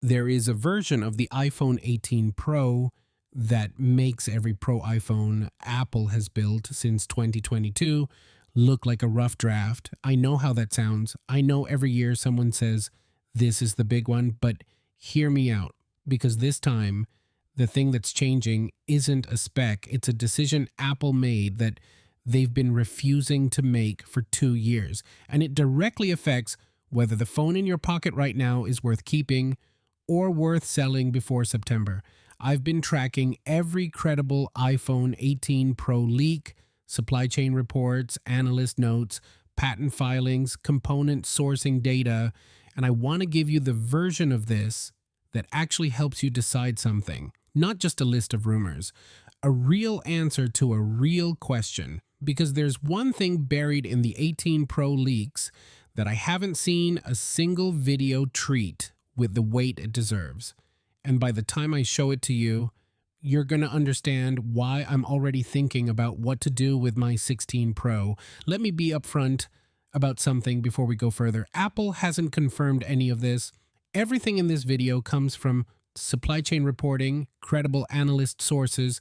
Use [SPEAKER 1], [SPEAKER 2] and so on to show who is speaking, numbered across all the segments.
[SPEAKER 1] There is a version of the iPhone 18 Pro that makes every Pro iPhone Apple has built since 2022 look like a rough draft. I know how that sounds. I know every year someone says this is the big one, but hear me out, because this time the thing that's changing isn't a spec, it's a decision Apple made that they've been refusing to make for 2 years. And it directly affects whether the phone in your pocket right now is worth keeping or worth selling before September. I've been tracking every credible iPhone 18 Pro leak, supply chain reports, analyst notes, patent filings, component sourcing data, and I want to give you the version of this that actually helps you decide something, not just a list of rumors, a real answer to a real question. Because there's one thing buried in the 18 Pro leaks that I haven't seen a single video treat with the weight it deserves. And by the time I show it to you, you're going to understand why I'm already thinking about what to do with my 16 Pro. Let me be upfront about something before we go further. Apple hasn't confirmed any of this. Everything in this video comes from supply chain reporting, credible analyst sources,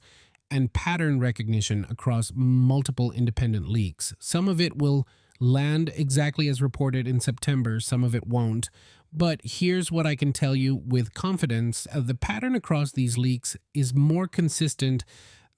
[SPEAKER 1] and pattern recognition across multiple independent leaks. Some of it will land exactly as reported in September, some of it won't. But here's what I can tell you with confidence. The pattern across these leaks is more consistent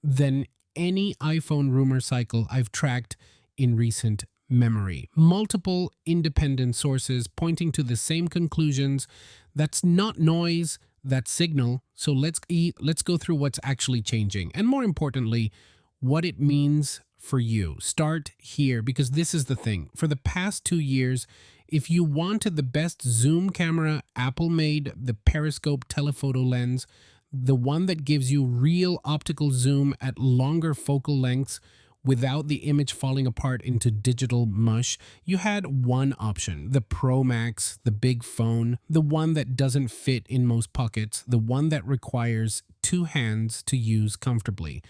[SPEAKER 1] than any iPhone rumor cycle I've tracked in recent memory. Multiple independent sources pointing to the same conclusions. That's not noise, that's signal. So let's go through what's actually changing, and more importantly, what it means for you. Start here, because this is the thing. For the past 2 years, if you wanted the best zoom camera, Apple made the Periscope telephoto lens, the one that gives you real optical zoom at longer focal lengths without the image falling apart into digital mush. You had one option, the Pro Max, the big phone, the one that doesn't fit in most pockets, the one that requires two hands to use comfortably.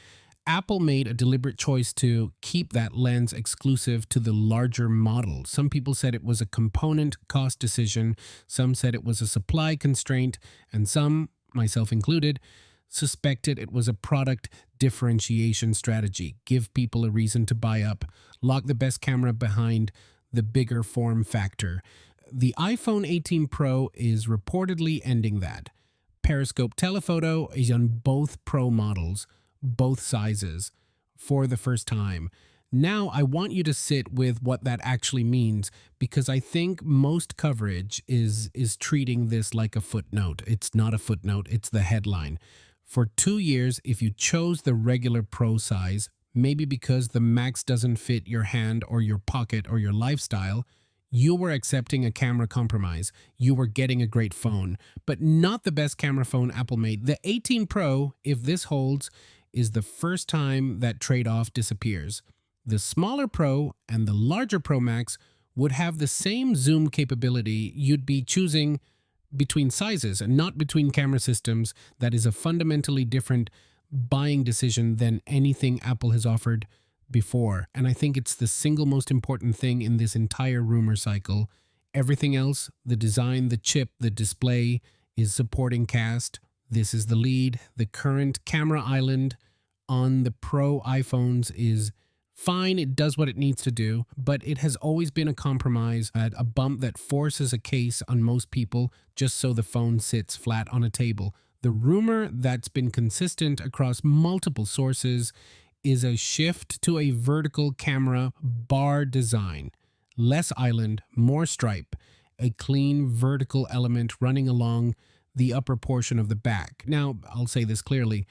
[SPEAKER 1] Apple made a deliberate choice to keep that lens exclusive to the larger model. Some people said it was a component cost decision, some said it was a supply constraint, and some, myself included, suspected it was a product differentiation strategy. Give people a reason to buy up, lock the best camera behind the bigger form factor. The iPhone 18 Pro is reportedly ending that. Periscope telephoto is on both Pro models, both sizes, for the first time. Now I want you to sit with what that actually means, because I think most coverage is treating this like a footnote. It's not a footnote, it's the headline. For 2 years, if you chose the regular Pro size, maybe because the Max doesn't fit your hand or your pocket or your lifestyle, you were accepting a camera compromise. You were getting a great phone, but not the best camera phone Apple made. The 18 Pro, if this holds, is the first time that trade-off disappears. The smaller Pro and the larger Pro Max would have the same zoom capability. You'd be choosing between sizes and not between camera systems. That is a fundamentally different buying decision than anything Apple has offered before. And I think it's the single most important thing in this entire rumor cycle. Everything else, the design, the chip, the display, is supporting cast. This is the lead. The current camera island on the Pro iPhones is fine. It does what it needs to do, but it has always been a compromise, at a bump that forces a case on most people just so the phone sits flat on a table. The rumor that's been consistent across multiple sources is a shift to a vertical camera bar design. Less island, more stripe, a clean vertical element running along the upper portion of the back. Now, I'll say this clearly.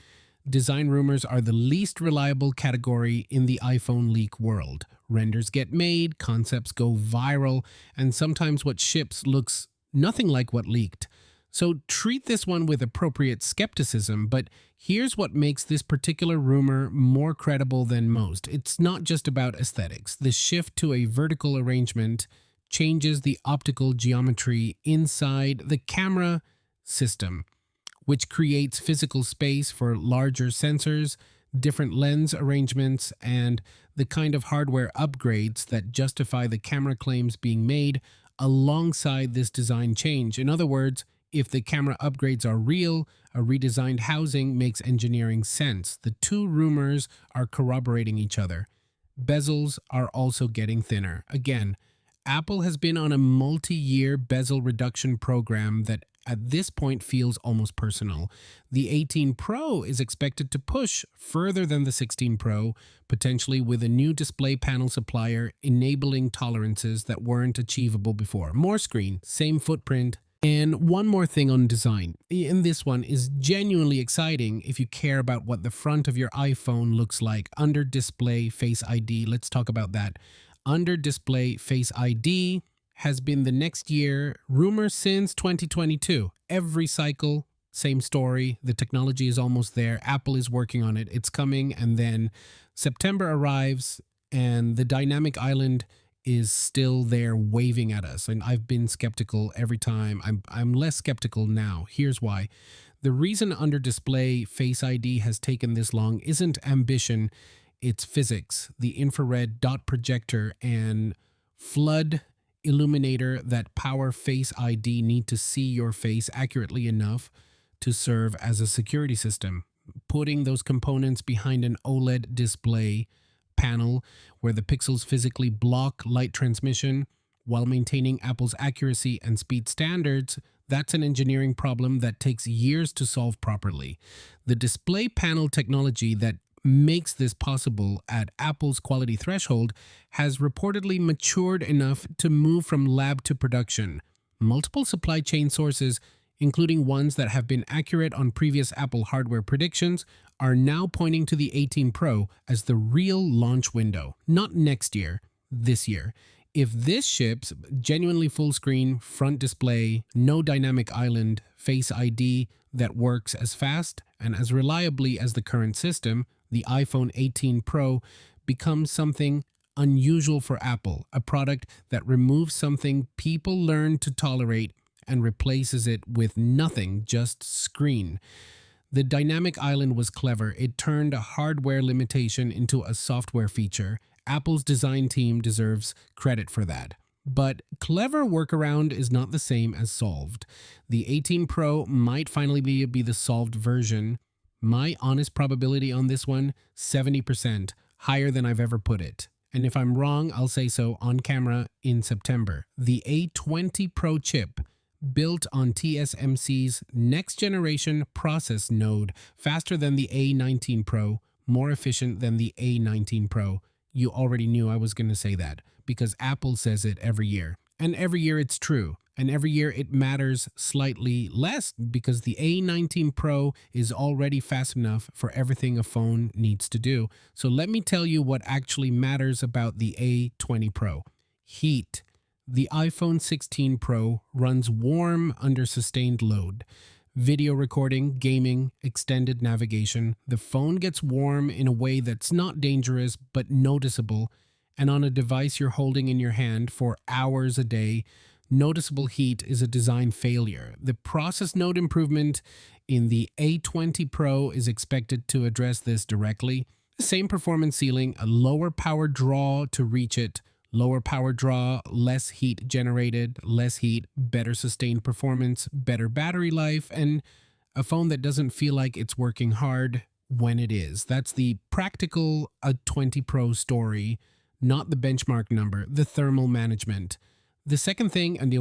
[SPEAKER 1] Design rumors are the least reliable category in the iPhone leak world. Renders get made, concepts go viral, and sometimes what ships looks nothing like what leaked. So treat this one with appropriate skepticism, but here's what makes this particular rumor more credible than most. It's not just about aesthetics. The shift to a vertical arrangement changes the optical geometry inside the camera system, which creates physical space for larger sensors, different lens arrangements, and the kind of hardware upgrades that justify the camera claims being made alongside this design change. In other words, If the camera upgrades are real, a redesigned housing makes engineering sense. The two rumors are corroborating each other. Bezels are also getting thinner. Again, Apple has been on a multi-year bezel reduction program that at this point feels almost personal. The 18 Pro is expected to push further than the 16 Pro, potentially with a new display panel supplier enabling tolerances that weren't achievable before. More screen, same footprint. And one more thing on design. And this one is genuinely exciting if you care about what the front of your iPhone looks like. Under display Face ID, let's talk about that. Under display Face ID has been the next year rumor since 2022. Every cycle, same story. The technology is almost there. Apple is working on it. It's coming. And then September arrives and the dynamic island is still there waving at us. And I've been skeptical every time. I'm less skeptical now. Here's why. The reason under display Face ID has taken this long isn't ambition, it's physics. The infrared dot projector and flood illuminator that power Face ID need to see your face accurately enough to serve as a security system. Putting those components behind an OLED display panel where the pixels physically block light transmission while maintaining Apple's accuracy and speed standards, that's an engineering problem that takes years to solve properly. The display panel technology that makes this possible at Apple's quality threshold has reportedly matured enough to move from lab to production. Multiple supply chain sources, including ones that have been accurate on previous Apple hardware predictions, are now pointing to the 18 Pro as the real launch window. Not next year, this year. If this ships, genuinely full screen, front display, no dynamic island, Face ID that works as fast and as reliably as the current system, the iPhone 18 Pro becomes something unusual for Apple, a product that removes something people learn to tolerate and replaces it with nothing, just screen. The dynamic island was clever. It turned a hardware limitation into a software feature. Apple's design team deserves credit for that. But clever workaround is not the same as solved. The 18 Pro might finally be the solved version. My honest probability on this one, 70%, higher than I've ever put it. And if I'm wrong, I'll say so on camera in September. The A20 Pro chip, built on TSMC's next generation process node, faster than the A19 Pro, more efficient than the A19 Pro. You already knew I was going to say that because Apple says it every year. And every year it's true. And every year it matters slightly less because the A19 Pro is already fast enough for everything a phone needs to do. So let me tell you what actually matters about the A20 Pro. Heat. The iPhone 16 Pro runs warm under sustained load. Video recording, gaming, extended navigation. The phone gets warm in a way that's not dangerous but noticeable. And on a device you're holding in your hand for hours a day, noticeable heat is a design failure. The process node improvement in the A20 Pro is expected to address this directly. The same performance ceiling, a lower power draw to reach it. Lower power draw, less heat generated, less heat, better sustained performance, better battery life, and a phone that doesn't feel like it's working hard when it is. That's the practical A20 Pro story, not the benchmark number, the thermal management. The second thing, and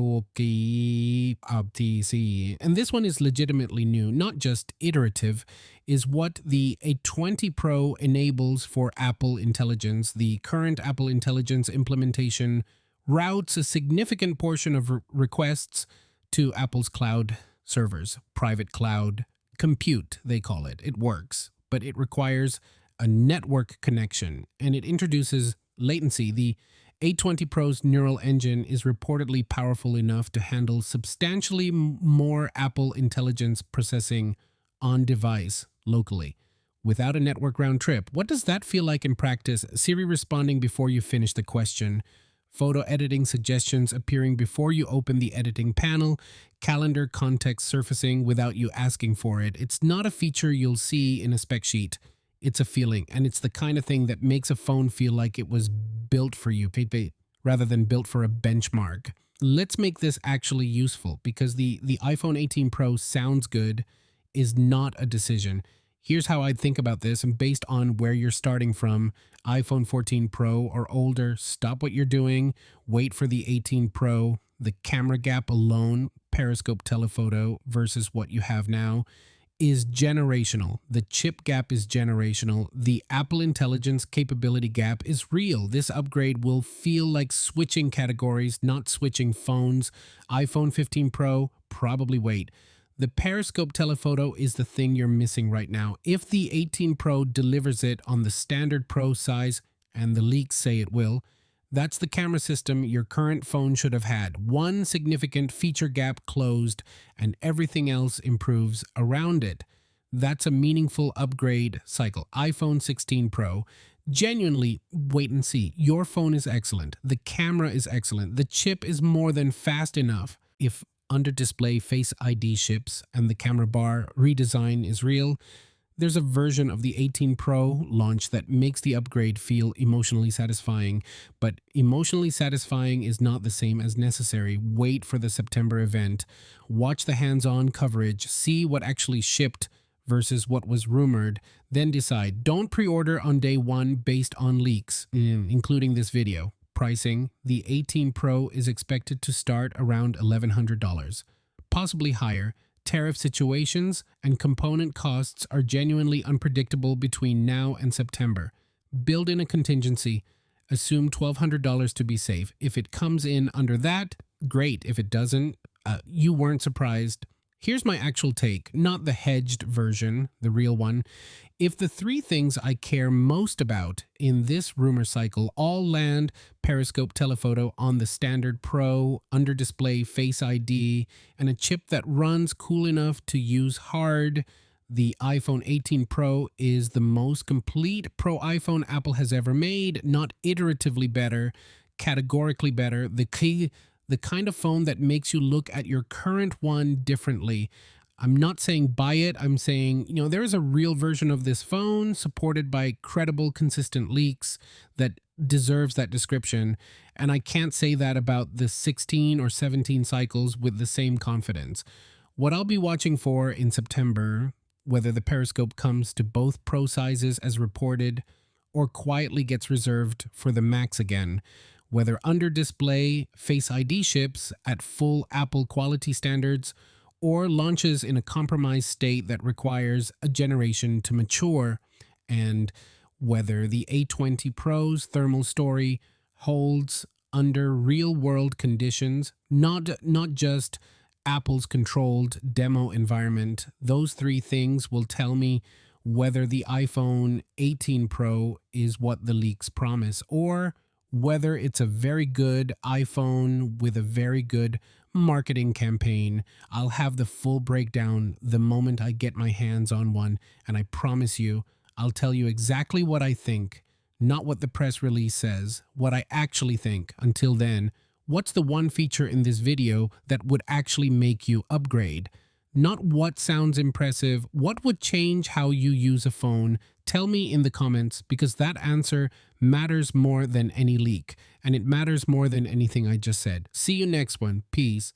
[SPEAKER 1] this one is legitimately new, not just iterative, is what the A20 Pro enables for Apple Intelligence. The current Apple Intelligence implementation routes a significant portion of requests to Apple's cloud servers, private cloud compute, they call it. It works, but it requires a network connection, and it introduces latency. The A20 Pro's neural engine is reportedly powerful enough to handle substantially more Apple Intelligence processing on device locally without a network round trip. What does that feel like in practice? Siri responding before you finish the question, photo editing suggestions appearing before you open the editing panel, calendar context surfacing without you asking for it. It's not a feature you'll see in a spec sheet. It's a feeling, and it's the kind of thing that makes a phone feel like it was built for you, rather than built for a benchmark. let's make this actually useful because the iPhone 18 Pro sounds good is not a decision. Here's how I'd think about this, and based on where you're starting from, iPhone 14 Pro or older, stop what you're doing, wait for the 18 Pro. The camera gap alone, Periscope telephoto versus what you have now, is generational. The chip gap is generational. The Apple Intelligence capability gap is real. This upgrade will feel like switching categories, not switching phones. iPhone 15 Pro, probably wait. The Periscope telephoto is the thing you're missing right now. If the 18 Pro delivers it on the standard Pro size, and the leaks say it will, that's the camera system your current phone should have had. One significant feature gap closed, and everything else improves around it. That's a meaningful upgrade cycle. iPhone 16 Pro. Genuinely, wait and see. Your phone is excellent. The camera is excellent. The chip is more than fast enough. If under display Face ID ships and the camera bar redesign is real, there's a version of the 18 Pro launch that makes the upgrade feel emotionally satisfying, but emotionally satisfying is not the same as necessary. Wait for the September event, watch the hands-on coverage, see what actually shipped versus what was rumored, then decide. Don't pre-order on day one based on leaks, including this video. Pricing: the 18 Pro is expected to start around $1,100, possibly higher. Tariff situations and component costs are genuinely unpredictable between now and September. Build in a contingency. Assume $1,200 to be safe. If it comes in under that, great. If it doesn't, you weren't surprised. Here's my actual take, not the hedged version, the real one. If the three things I care most about in this rumor cycle all land: Periscope telephoto on the standard Pro, under display Face ID, and a chip that runs cool enough to use hard, the iPhone 18 Pro is the most complete Pro iPhone Apple has ever made, not iteratively better, categorically better. The kind of phone that makes you look at your current one differently. I'm not saying buy it. I'm saying, there is a real version of this phone supported by credible, consistent leaks that deserves that description. And I can't say that about the 16 or 17 cycles with the same confidence. What I'll be watching for in September, whether the Periscope comes to both Pro sizes as reported or quietly gets reserved for the Max again, whether under display Face ID ships at full Apple quality standards or launches in a compromised state that requires a generation to mature, and whether the A20 Pro's thermal story holds under real-world conditions, not just Apple's controlled demo environment. Those three things will tell me whether the iPhone 18 Pro is what the leaks promise, or whether it's a very good iPhone with a very good marketing campaign. I'll have the full breakdown the moment I get my hands on one, and I promise you, I'll tell you exactly what I think, not what the press release says, what I actually think. Until then, what's the one feature in this video that would actually make you upgrade? Not what sounds impressive, what would change how you use a phone? Tell me in the comments, because that answer matters more than any leak, and it matters more than anything I just said. See you next one. Peace.